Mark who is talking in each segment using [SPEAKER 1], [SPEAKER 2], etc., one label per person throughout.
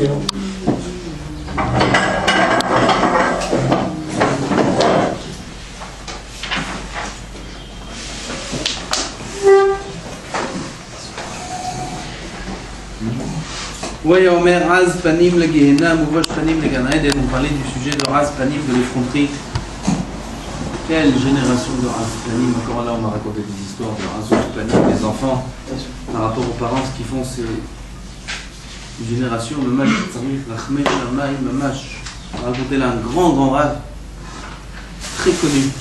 [SPEAKER 1] Oui, Omer, Az Panim le Gehenna, Mouvash Panim le Gan Eden. On parlait du sujet de Az Panim, de l'effronterie. Quelle génération de Az Panim. Encore là, on m'a raconté des histoires de Az Panim, des enfants. Par rapport aux parents, ce qu'ils font, c'est une génération, le Maj Tzarich, Rachmei Shamayim, Mamash. On m'a raconté là un grand rave, très connu.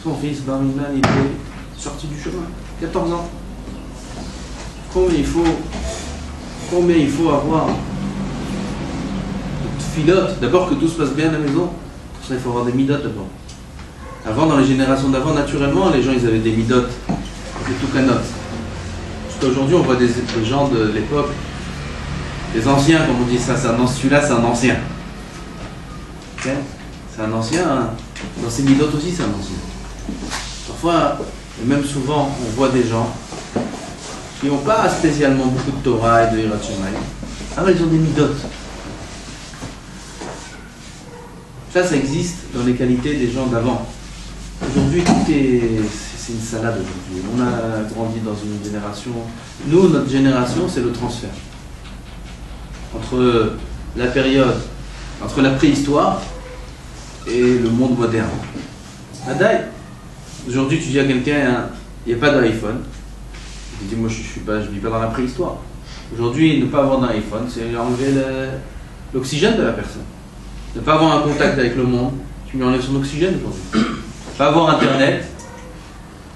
[SPEAKER 1] Son fils, Bar-Minan, il était sorti du chemin, 14 ans. Combien il faut avoir de filotes, d'abord que tout se passe bien à la maison. Pour ça il faut avoir des midotes d'abord. Avant, dans les générations d'avant, naturellement les gens ils avaient des midotes, des toukanotes. Jusqu'à aujourd'hui on voit des gens de l'époque, des anciens comme on dit ça, celui-là c'est un ancien. Okay, c'est un ancien, hein. Dans ses midotes aussi c'est un ancien. Parfois, et même souvent, on voit des gens qui n'ont pas spécialement beaucoup de Torah et de Hirat Shamayim. Ah mais ils ont des midotes. Ça existe dans les qualités des gens d'avant. Aujourd'hui, c'est une salade aujourd'hui. On a grandi dans une génération. Nous, notre génération, c'est le transfert. Entre la période, entre la préhistoire et le monde moderne. Adai, aujourd'hui, tu dis à quelqu'un, il n'y a pas d'iPhone. Il dit, moi je vis pas dans la préhistoire. Aujourd'hui, ne pas avoir d'un iPhone, c'est enlever l'oxygène de la personne. Ne pas avoir un contact avec le monde, tu lui enlèves son oxygène aujourd'hui. Ne pas avoir Internet,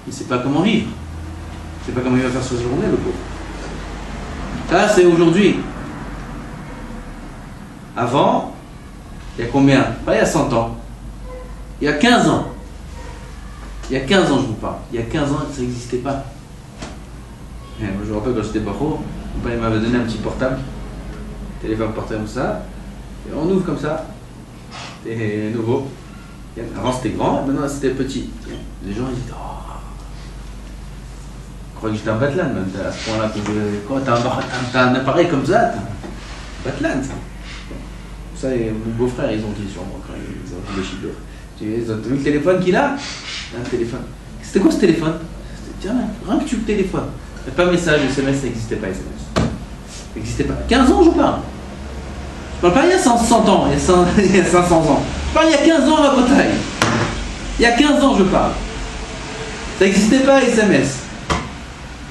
[SPEAKER 1] il ne sait pas comment vivre. Il ne sait pas comment il va faire sa journée, le pauvre. Ça, c'est aujourd'hui. Avant, il y a combien? Pas il y a 100 ans. Il y a 15 ans. Il y a 15 ans, je vous parle. Il y a 15 ans, ça n'existait pas. Et moi, je me rappelle quand j'étais baro, mon père m'avait donné un petit portable, téléphone portable comme ça, et on ouvre comme ça, c'est nouveau. Avant c'était grand, maintenant c'était petit. Les gens ils disent, oh, je crois que j'étais un Batlan, même à ce point-là. Quand t'as un appareil comme ça, t'as un Batlan, ça. Ça, et mon beau-frère, ils ont dit sur moi quand ils ont vu les chiffres. Ils ont vu le téléphone qu'il a? Un téléphone. C'était quoi ce téléphone? Tiens, rien que tu le téléphones. Pas message, SMS, ça n'existait pas, SMS. Ça n'existait pas. 15 ans, je parle. Je parle pas il y a 100 ans, il y a 500 ans. Je parle il y a 15 ans à la bataille. Il y a 15 ans, je parle. Ça n'existait pas, SMS.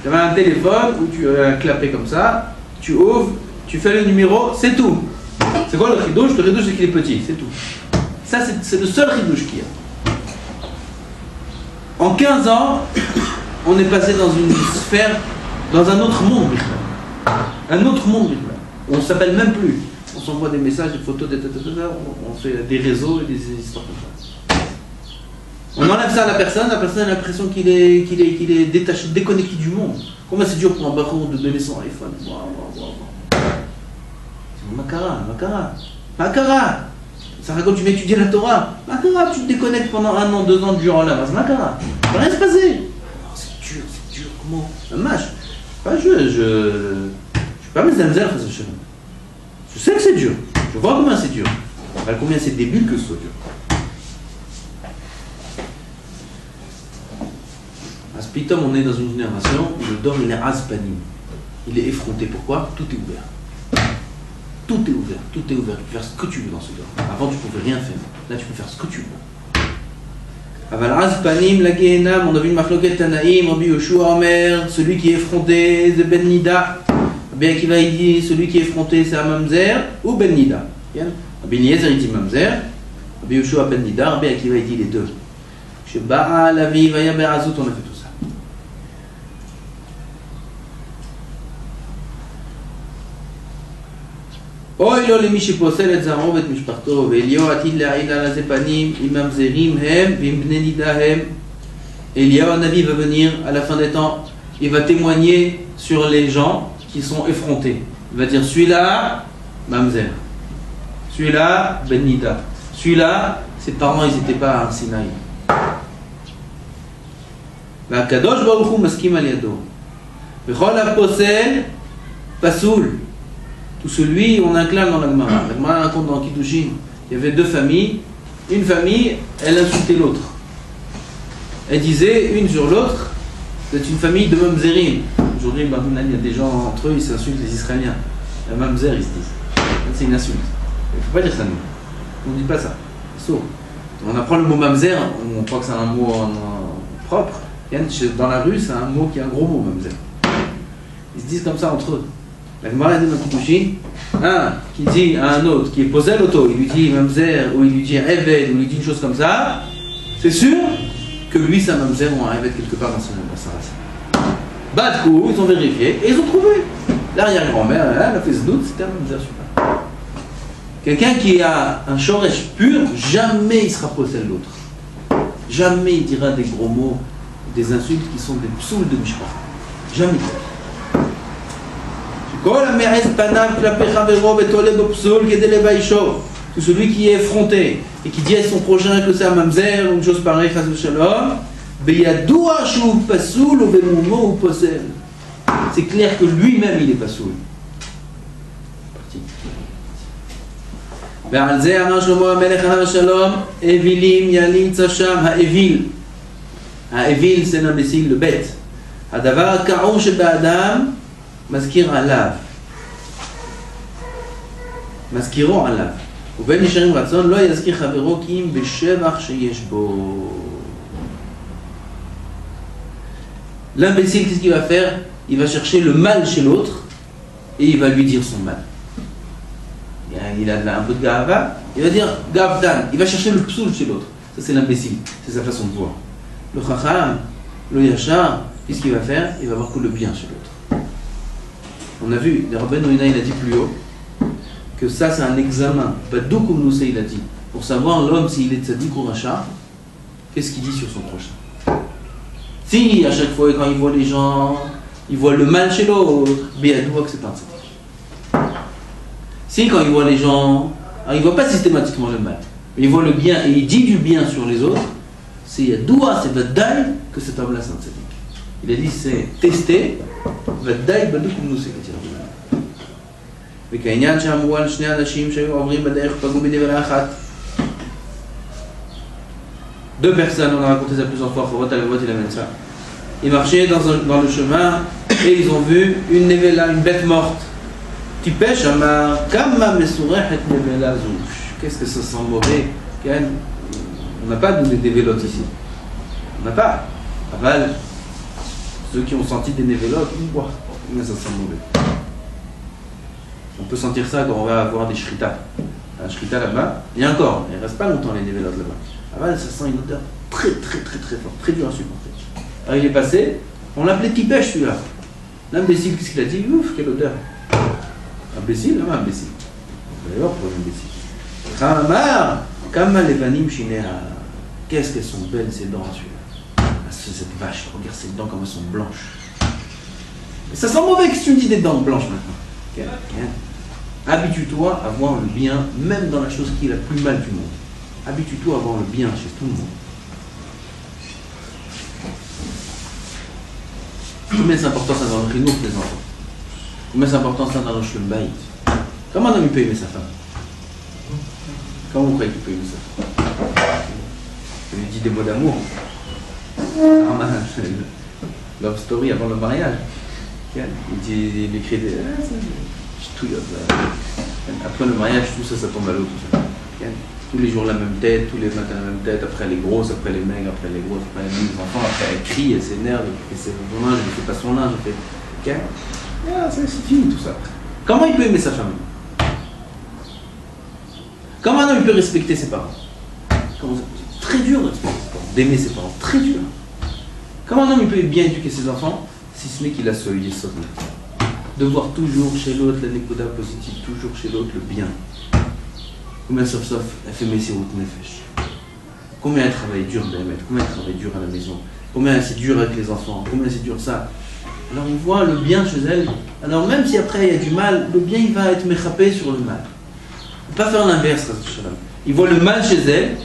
[SPEAKER 1] Tu avais un téléphone où tu clapais comme ça, tu ouvres, tu fais le numéro, c'est tout. C'est quoi le ridouche? Le ridouche, c'est qu'il est petit, c'est tout. Ça, c'est le seul ridouche qu'il y a. En 15 ans, on est passé dans une sphère, dans un autre monde. Un autre monde. On ne s'appelle même plus. On s'envoie des messages, des photos, on fait des réseaux et des histoires comme ça. On enlève ça à la personne a l'impression qu'il est détaché, déconnecté du monde. Comment c'est dur pour un barreau de donner son iPhone? C'est Makara. Ça raconte, tu vas étudier la Torah. Makara, tu te déconnectes pendant 1 an, 2 ans durant la base. Makara, ça va rien se passer. C'est dur, comment? Un match. Pas je suis pas mes zamzel, je sais que c'est dur. Je vois combien c'est dur. Combien c'est débile que ce soit dur. À ce pitom, on est dans une génération où le dôme il est aspanim. Il est effronté. Pourquoi? Tout est ouvert. Tout est ouvert. Tu peux faire ce que tu veux dans ce dôme. Avant, tu ne pouvais rien faire. Là, tu peux faire ce que tu veux. Aval aspanim la gehenam, on a vu une machloket tanaïm, Rabbi Yoshua Omer, celui qui est effronté, c'est Ben Nida. Rabbi Akiva il dit, celui qui est effronté, c'est un mamzer ou Ben Nida. Rabbi Eliezer il dit mamzer, Rabbi Yoshua Ben Nida, Rabbi Akiva il dit les deux. Sheba'a la vie, vaya be'azut, on a fait tout ça. אוי לו למי שפוסל את זרעו ואת משפחתו, ואליהו עתיד להעיד על הזה פנים, אם ממזרים הם ואם בני נידה הם. Eliyahu Hanavi va venir à la fin des temps, il va témoigner sur les gens qui sont effrontés. Il va dire celui-là, Mamzer. Celui-là, Ben Nida. Celui-là, ses parents ils n'étaient pas à un Sinaï. והקדוש ברוך הוא מסכים על ידו. וכל הפוסל פסול. ou celui, on a un clan dans la Gemara. La Gemara raconte dans Kiddushin, il y avait deux familles. Une famille, elle insultait l'autre. Elle disait une sur l'autre, c'est une famille de mamzerim. Aujourd'hui, il y a des gens entre eux, ils s'insultent les Israéliens. La mamzer, ils se disent. C'est une insulte. Il ne faut pas dire ça, nous. On ne dit pas ça. C'est sourd. On apprend le mot mamzer, on croit que c'est un mot propre. Dans la rue, c'est un mot qui est un gros mot, mamzer. Ils se disent comme ça entre eux. La Gemara dit dans Kiddushin, un qui dit à un autre, qui est posé à l'auto, il lui dit mamzer, ou il lui dit eved, ou il lui dit une chose comme ça, c'est sûr que lui, c'est un mamzer ou un eved quelque part dans sa race. Bah, du coup, ils ont vérifié et ils ont trouvé. L'arrière-grand-mère, elle a fait ce doute, c'était un mamzer super. Quelqu'un qui a un shoresh pur, jamais il sera posé à l'autre. Jamais il dira des gros mots, des insultes qui sont des psouls de mishpach. Jamais. Tout celui qui est effronté et qui dit à son prochain que c'est un mamzer ou une chose pareille, c'est clair que lui-même il est pas soul. Ha'evil c'est l'imbécile, le bête. Hadavar ka'ou sheba'adam מזכיר עליו. מזכירו עליו. ובין נשארים רצון לא יזכיר חברו כי אם בשבח שיש בו. L'imbécile, qu'est-ce qu'il va faire? Il va chercher le mal chez l'autre et il va lui dire son mal. Il a un peu de gava, il va dire gavdan, il va chercher le psoul chez l'autre. Ça c'est l'imbécile, c'est sa façon de voir. Le chacham, le yachar, qu'est-ce qu'il va faire? Il va voir que le bien chez l'autre. On a vu, le Rabbeinu Yonah, il a dit plus haut, que ça c'est un examen, Badou comme nous il a dit, pour savoir l'homme s'il est tzaddik ou rachat, qu'est-ce qu'il dit sur son prochain. Si à chaque fois quand il voit les gens, il voit le mal chez l'autre, béadoua que c'est pas un tzaddik. Si quand il voit les gens, alors il voit pas systématiquement le mal, mais il voit le bien et il dit du bien sur les autres, c'est yadoua, c'est vadaï que cet homme-là c'est un tzaddik. Il a dit c'est testé, vadaï badou comme nous c'est le tir. וכעניין שאמרו על שני אנשים שהיו עוברים בדרך פגעו בנבלה אחת. Deux personnes, on a raconté ça plusieurs fois, Chorot Alavot et la Mensa. Ils marchaient dans le chemin et ils ont vu une nevela, une bête morte. Tipesh amar kama mesurechet nevela zouch. Qu'est-ce que ça sent mauvais? On n'a pas de névélotes ici. On n'a pas. Aval, ceux qui ont senti des névélotes, mais ça sent mauvais. On peut sentir ça quand on va avoir des shritas. Un shrita là-bas, et encore, il ne reste pas longtemps les névélotes là-bas. Ah ben, ça sent une odeur très forte, très dure à supporter. Alors il est passé, on l'appelait Tipesh celui-là. L'imbécile, qu'est-ce qu'il a dit? Ouf, quelle odeur. Imbécile, non, imbécile. Vous allez voir pour l'imbécile. Khamar, Kama Levanim Shinea. Qu'est-ce qu'elles sont belles ces dents celui-là. Cette vache, regarde ses dents comme elles sont blanches. Mais ça sent mauvais que tu me dis des dents blanches maintenant. Okay. Habitue-toi à voir le bien, même dans la chose qui est la plus mal du monde. Habitue-toi à voir le bien chez tout le monde. Combien c'est important ça dans le chinour, les enfants? Combien c'est important ça dans le shlom bayit? Comment un homme peut aimer sa femme? Comment vous croyez qu'il peut aimer sa femme? Il lui dit des mots d'amour. Love story avant le mariage. Il lui écrit des... Après le mariage, tout ça tombe à l'eau. Tous les jours la même tête, tous les matins la même tête, après elle est grosse, après elle est maigre, après elle est grosse, après elle est les enfants, après elle crie, elle s'énerve, elle fait son linge, elle fait pas son linge, elle fait... c'est fini tout ça. Comment il peut aimer sa famille? Comment un homme peut respecter ses parents? C'est très dur de respecter ses parents, d'aimer ses parents, très dur. Comment un homme il peut bien éduquer ses enfants, si ce n'est qu'il a ce yesod là? De voir toujours chez l'autre la nekoda positive, toujours chez l'autre le bien. Combien sauf elle fait Messirut Nefesh. Combien elle travaille dur Béhémet, combien elle travaille dur à la maison, combien c'est dur avec les enfants, combien c'est dur ça. Alors il voit le bien chez elle, alors même si après il y a du mal, le bien il va être méchapé sur le mal. Il ne peut pas faire l'inverse, il voit le mal chez elle,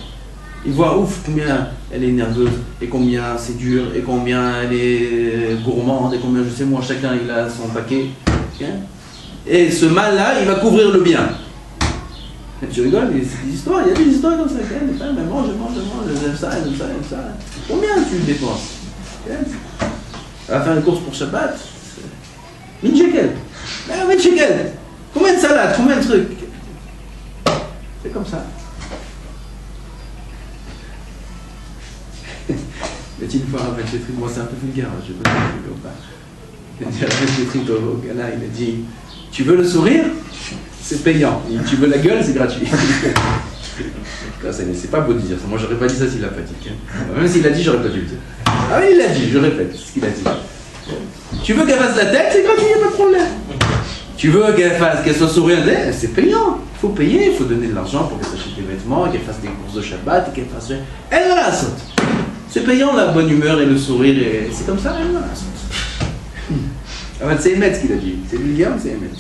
[SPEAKER 1] il voit ouf combien elle est nerveuse, et combien c'est dur, et combien elle est gourmande, et combien je sais moi chacun il a son paquet. Okay? Et ce mal-là, il va couvrir le bien. Et tu rigoles, mais c'est des histoires, il y a des histoires comme ça. Les femmes, elles mangent, elles aiment ça, elles aiment ça, elles aiment ça. Combien tu dépenses? Elle va faire une course pour Shabbat. 1000 shekels. 1000 shekels. Combien de salades, combien de trucs? C'est comme ça. Mais une fois, Rav Chetrit, moi c'est un peu vulgaire, je veux pas dire comme ça. Il a dit à Rav Chetrit au Ghana, il a dit, tu veux le sourire? C'est payant. Et tu veux la gueule, c'est gratuit. C'est pas beau de dire ça. Moi, j'aurais pas dit ça s'il l'a pas dit. Même s'il l'a dit, j'aurais pas dû le dire. Ah oui, il l'a dit, je répète ce qu'il a dit. Tu veux qu'elle fasse la tête, c'est gratuit, il n'y a pas de problème. Tu veux qu'elle soit souriante, c'est payant. Il faut payer, il faut donner de l'argent pour qu'elle s'achète des vêtements, qu'elle fasse des courses de Shabbat, et qu'elle fasse... Elle va la saute. C'est payant la bonne humeur et le sourire, et c'est comme ça, elle va la saute. Ah, c'est Emet ce qu'il a dit. C'est vulgaire, mais c'est Emet.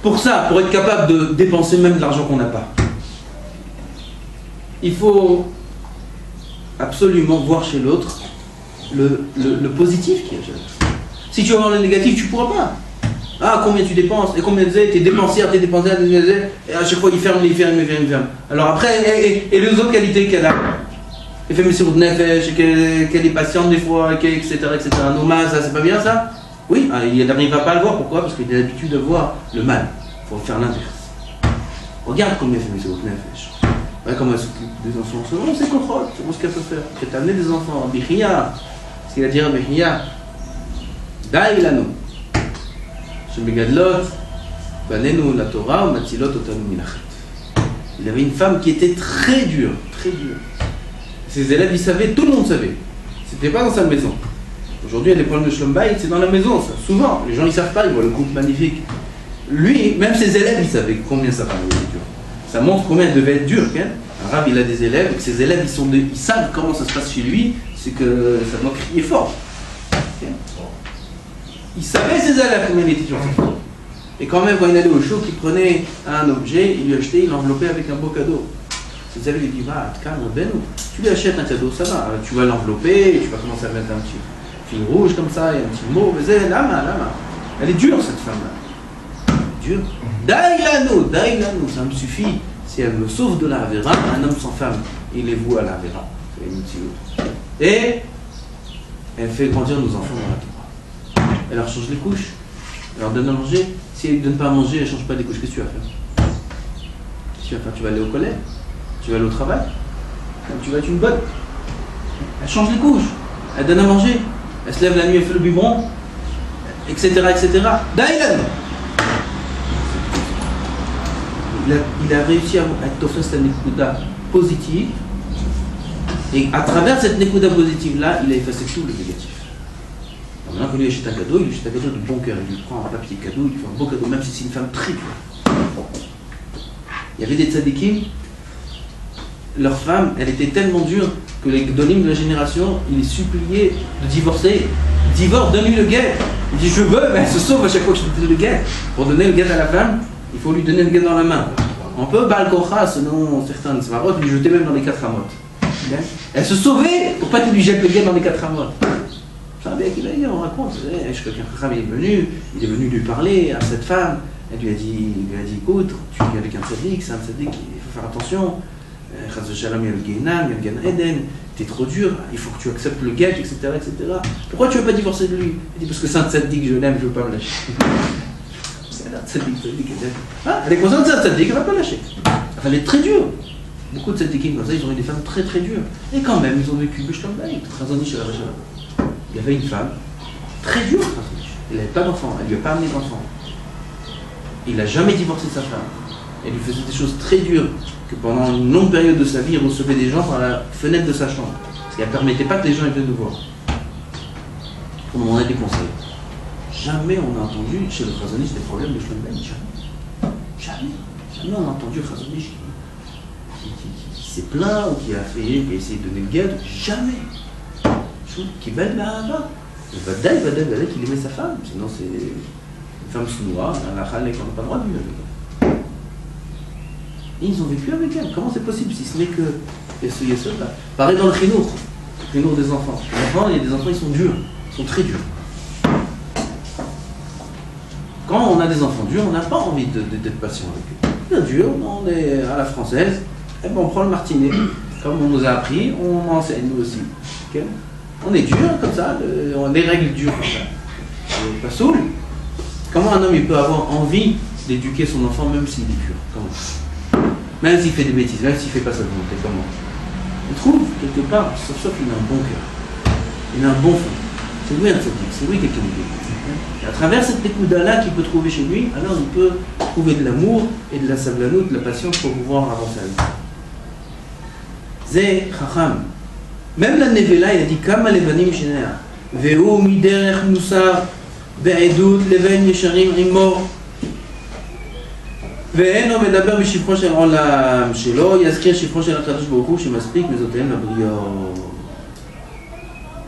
[SPEAKER 1] Pour ça, pour être capable de dépenser même de l'argent qu'on n'a pas, il faut absolument voir chez l'autre le positif qu'il y a chez l'autre. Si tu vas voir le négatif, tu ne pourras pas. Ah, combien tu dépenses? Et combien t'es dépensière, et à chaque fois il ferme. Alors après, et les autres qualités qu'elle a, elle fait Messirut Nefesh, qu'elle est patiente des fois, etc. Nouma, ça c'est pas bien ça? Oui, il n'arrivera pas à le voir. Pourquoi? Parce qu'il a l'habitude de voir le mal. Il faut faire l'inverse. Regarde combien elle fait Messirut Nefesh. Regarde comment elle s'occupe des enfants. C'est Kochot, c'est ce qu'elle peut faire. Elle t'a amené des enfants. Bichia, ce qu'il a dit à Bichia. Daï lano. Shemegadlot, banenu la Torah, matzilot otanu minachet. Il avait une femme qui était très dure, très dure. Ses élèves, ils savaient, tout le monde savait. C'était pas dans sa maison. Aujourd'hui, il y a des problèmes de Shlom Bayit, c'est dans la maison, ça. Souvent. Les gens, ils savent pas, ils voient le couple magnifique. Lui, même ses élèves, ils savaient combien sa femme était dure. Ça montre combien elle devait être dure. Hein. Un Rav, il a des élèves, et ses élèves, ils savent comment ça se passe chez lui, c'est que ça doit crier fort. Okay. Il savait ses élèves combien il était dur. Et quand même, quand il allait au show, il prenait un objet, il lui achetait, il l'enveloppait avec un beau cadeau. Ses élèves lui disent, va, calme, ben nous. Tu lui achètes un cadeau, ça va. Tu vas l'envelopper, et tu vas commencer à mettre un petit fil rouge comme ça, et un petit mot, mais lama. Elle est dure, cette femme-là. Dure. Daïlano, ça me suffit. Si elle me sauve de la Avera, un homme sans femme, il est voué à la Avera. Et elle fait grandir nos enfants dans la Torah. Elle leur change les couches, elle leur donne à manger. Si elle ne donne pas à manger, elle ne change pas les couches, qu'est-ce que tu vas faire? Qu'est-ce que tu vas faire? Tu vas aller au collège? Tu vas aller au travail? Tu vas être une bonne. Elle change les couches, elle donne à manger, elle se lève la nuit, elle fait le biberon, etc. Daïlan! Il a réussi à t'offrir cette nekuda positive, et à travers cette nekuda positive-là, il a effacé tout le négatif. Maintenant qu'on lui achète un cadeau, il lui achète un cadeau de bon cœur, il lui prend un papier cadeau, il lui fait un beau cadeau, même si c'est une femme très dure. Il y avait des tzadikim, leur femme, elle était tellement dure que les gdolim de la génération, ils les suppliaient de divorcer. Divorce, donne-lui le guet. Il dit je veux, mais elle se sauve à chaque fois que je te donne le guet. Pour donner le guet à la femme, il faut lui donner le guet dans la main. On peut, Baal Kocha, selon certains svarot, lui jeter même dans les 4 amot. Elle se sauvait pour pas qu'il lui jette le guet dans les 4 amot. Ça bien qu'il a dit, on raconte, quelqu'un il est venu lui parler à cette femme. Elle lui a dit écoute, tu es avec un tzaddik, c'est un tzaddik, il faut faire attention. Chaz v'shalom, il y a le Gehinam, il y a le Gan Eden, t'es trop dur, il faut que tu acceptes le guet, etc. Pourquoi tu veux pas divorcer de lui? Il dit parce que c'est un tzaddik, je l'aime, je veux pas me lâcher. C'est un tzaddik, elle est consciente de ça, tzaddik, elle va pas lâcher. Enfin, elle est très dure. Beaucoup de tzaddikim comme ça, ils ont eu des femmes très très dures. Et quand même, ils ont vécu B'Shlom Bayit, Chazonish et Rabbi. Il y avait une femme très dure, elle n'avait pas d'enfant, elle lui a pas amené d'enfant. Il n'a jamais divorcé de sa femme. Elle lui faisait des choses très dures, que pendant une longue période de sa vie, il recevait des gens par la fenêtre de sa chambre. Parce qu'elle ne permettait pas que les gens viennent nous voir. On en a des conseils. Jamais on a entendu chez le Chazonish des problèmes de Shlom Bayit. Jamais on a entendu le Chazonish qui s'est plaint ou qui a essayé de donner le guet. Jamais. Qui bête là-bas. Vadaï, qu'il aimait sa femme. Sinon, c'est une femme sous-noire, la Khalek, on n'a pas le droit de vivre avec elle. Et ils ont vécu avec elle. Comment c'est possible si ce n'est que ce là. Pareil dans le chinour des enfants. Les enfants, il y a des enfants, ils sont durs. Ils sont très durs. quand on a des enfants durs, on n'a pas envie d'être patient avec eux. Bien dur, on est à la française, et ben on prend le martinet. Comme on nous a appris, on enseigne nous aussi. Okay? On est dur comme ça, on a des règles dures comme ça. Pas saoul. Comment un homme il peut avoir envie d'éduquer son enfant même s'il est dur? Comment? Même s'il fait des bêtises, même s'il ne fait pas sa volonté, comment? On trouve quelque part, sauf qu'il a un bon cœur, il a un bon fond. C'est lui un tzaddik, c'est lui quelqu'un de bien. Et à travers cette écoute-là qu'il peut trouver chez lui, alors il peut trouver de l'amour et de la sablanout, de la patience pour pouvoir avancer avec lui. Zé chacham. Même la Nevela, il a dit Kama levanim shenea. Ve'u miderech musar ve'edut leven yesharim imo. ואינו מדבר בשבחו של עולם שלו, יזכיר שבחו של הקדוש ברוך הוא שמספיק מזותיהם לבריות.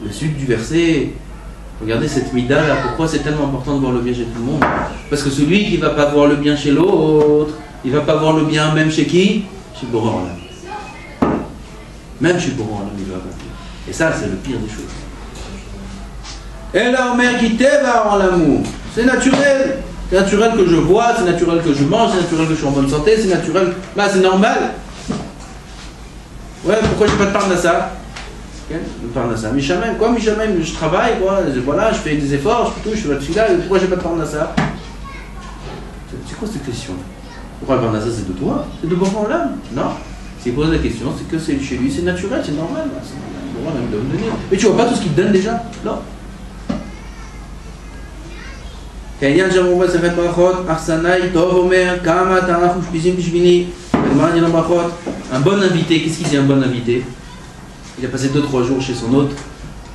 [SPEAKER 1] Le suite du verset, regardez cette mida là, pourquoi c'est tellement important de voir le bien chez tout le monde? Parce que celui qui ne va pas voir le bien chez l'autre, il ne va pas voir le bien même chez qui? Chez Boré Olam. Même chez Boré Olam, il ne va pas voir. Et ça, c'est le pire des choses. Et là, Omer qui t'aime en l'amour, c'est naturel. C'est naturel que je vois, c'est naturel que je mange, c'est naturel que je suis en bonne santé, c'est naturel. Bah, c'est normal. Ouais, pourquoi j'ai pas de parnassa? Le parnassa. Mishamem, quoi, Mishamem, je travaille, quoi, voilà, je fais des efforts, je fais tout, je fais la tefila, pourquoi j'ai pas de parnassa? C'est quoi cette question? Pourquoi le parnassa c'est de toi? C'est de Boré Olam? Non. S'il pose la question, c'est que c'est chez lui, c'est naturel, c'est normal. Boré Olam doit me donner. Mais tu vois pas tout ce qu'il te donne déjà? Non. כעניין שאמרו בספר ברכות, אכסנאי טוב אומר, כמה אנחנו משפיזים בשבילי. הגמרא dit dans ברכות, un bon invité, qu'est-ce qu'il dit un bon invité? Il a passé 2-3 jours chez son hôte.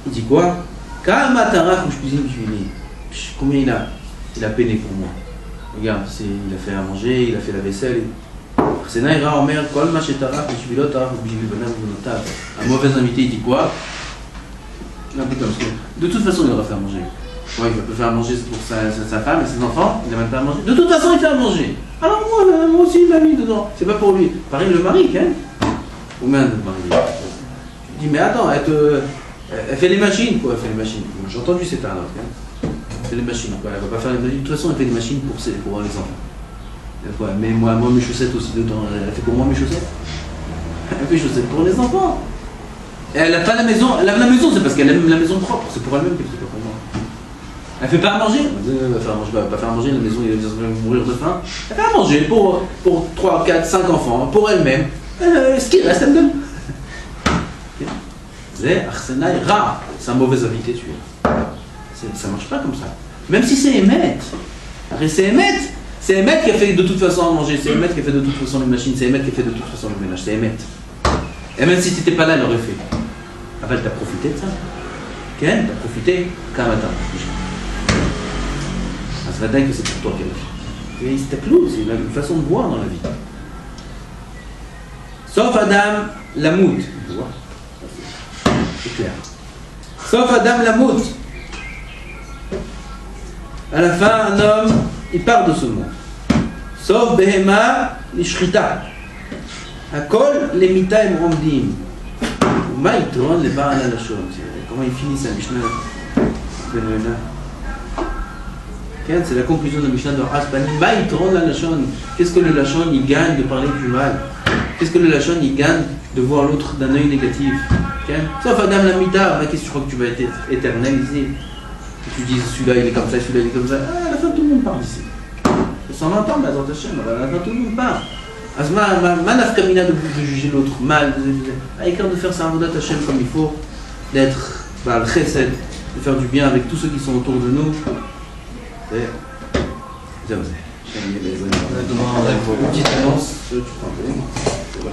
[SPEAKER 1] Il dit quoi? כמה אנחנו משפיזים בשבילי. Combien il a? Il a peiné pour moi. Regarde, il a fait à manger, il a fait la vaisselle. אכסנאי רע אומר, כל מה שטרח בשבילו טרח בשביל בניו ובנותיו. Un mauvais invité, il dit quoi? Un peu comme ça. De toute façon, il aura fait à manger. Ouais, il peut faire à manger pour sa femme et ses enfants, il n'a même pas à manger. De toute façon, il fait à manger. Alors moi aussi, il m'a mis dedans. C'est pas pour lui. Pareil, le mari, hein? Ou même le mari. Je dis, mais attends, elle fait les machines, quoi, elle fait les machines. J'ai entendu cette arnaque, hein? Elle fait les machines, quoi. Elle va pas faire les machines. De toute façon, elle fait des machines pour les enfants. Ouais, mais moi, mes chaussettes aussi dedans. Elle fait pour moi mes chaussettes. Elle fait les chaussettes pour les enfants. Et elle n'a pas la maison. Elle a la maison, c'est parce qu'elle aime la maison propre. C'est pour elle-même qu'elle fait pas pour moi. Elle fait pas à manger. Elle va pas faire à manger, la maison il va mourir de faim. Elle fait à manger pour 3, 4, 5 enfants, pour elle-même. Ce qui reste, elle me donne. C'est Arsena est rare. C'est un mauvais invité, tu vois. Ça marche pas comme ça. Même si c'est Emmet. C'est Emmet. C'est Emmet qui a fait de toute façon à manger. C'est Emmet qui a fait de toute façon les machines. C'est Emmet qui a fait de toute façon le ménage. C'est Emmet. Et même si tu n'étais pas là, elle aurait fait. Après, t'as profité de ça. Ken, t'as profité. Kamata. Ça va dire que c'est pour toi qu'elle a fait. Et c'est c'est une façon de voir dans la vie. Sauf Adam Lamout. Tu vois? C'est clair. Sauf Adam Lamout. À la fin, un homme, il part de ce monde. Sauf Behema Nishrita. Akol les Mitaim Romdim. Ou Maïtron les Baal à la chose. Comment il finit sa Mishnah? C'est la conclusion de la Mishnah de Hasbani. Qu'est-ce que le Lachon il gagne de parler du mal? Qu'est-ce que le Lachon il gagne de voir l'autre d'un œil négatif? Sauf Adam Lamita, qu'est-ce que tu crois que tu vas être éternel ici? Tu dis celui-là il est comme ça, celui-là il est comme ça. À la fin tout le monde parle ici. Ça s'en entend, mais à la fin tout le monde parle. Ma nafkamina de juger l'autre mal, à écart de faire sa avodat Hashem comme il faut, d'être le chesed, de faire du bien avec tous ceux qui sont autour de nous. זהו זה. Une petite annonce, tu prends.